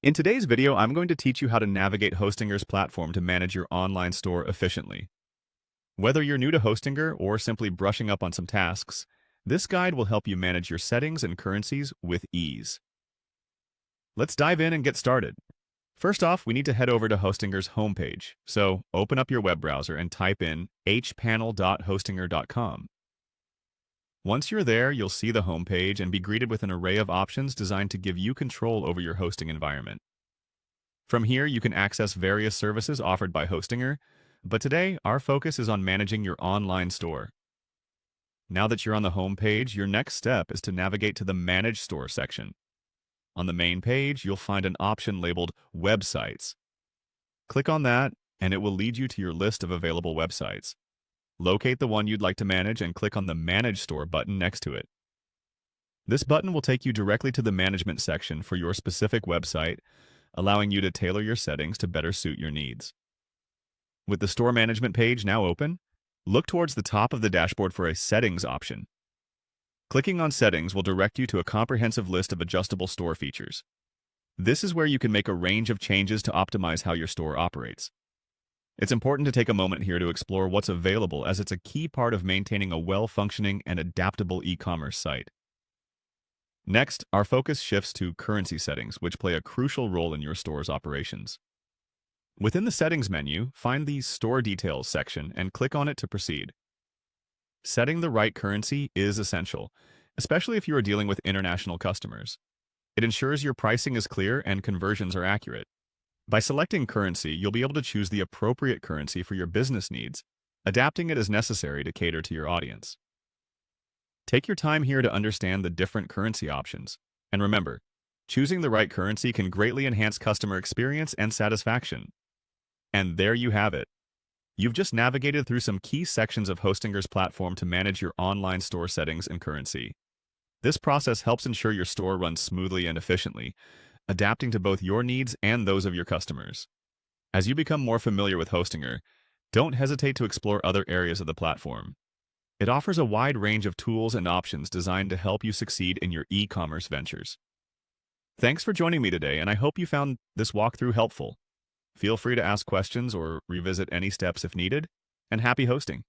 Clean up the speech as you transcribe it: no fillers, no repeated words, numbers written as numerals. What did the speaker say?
In today's video, I'm going to teach you how to navigate Hostinger's platform to manage your online store efficiently. Whether you're new to Hostinger or simply brushing up on some tasks, this guide will help you manage your settings and currencies with ease. Let's dive in and get started. First off, we need to head over to Hostinger's homepage. So open up your web browser and type in hpanel.hostinger.com. Once you're there, you'll see the homepage and be greeted with an array of options designed to give you control over your hosting environment. From here, you can access various services offered by Hostinger, but today, our focus is on managing your online store. Now that you're on the home page, your next step is to navigate to the Manage Store section. On the main page, you'll find an option labeled Websites. Click on that, and it will lead you to your list of available websites. Locate the one you'd like to manage and click on the Manage Store button next to it. This button will take you directly to the management section for your specific website, allowing you to tailor your settings to better suit your needs. With the store management page now open, look towards the top of the dashboard for a Settings option. Clicking on Settings will direct you to a comprehensive list of adjustable store features. This is where you can make a range of changes to optimize how your store operates. It's important to take a moment here to explore what's available, as it's a key part of maintaining a well-functioning and adaptable e-commerce site. Next, our focus shifts to currency settings, which play a crucial role in your store's operations. Within the Settings menu, find the Store Details section and click on it to proceed. Setting the right currency is essential, especially if you are dealing with international customers. It ensures your pricing is clear and conversions are accurate. By selecting currency, you'll be able to choose the appropriate currency for your business needs, adapting it as necessary to cater to your audience. Take your time here to understand the different currency options. And remember, choosing the right currency can greatly enhance customer experience and satisfaction. And there you have it. You've just navigated through some key sections of Hostinger's platform to manage your online store settings and currency. This process helps ensure your store runs smoothly and efficiently, adapting to both your needs and those of your customers. As you become more familiar with Hostinger, don't hesitate to explore other areas of the platform. It offers a wide range of tools and options designed to help you succeed in your e-commerce ventures. Thanks for joining me today, and I hope you found this walkthrough helpful. Feel free to ask questions or revisit any steps if needed, and happy hosting!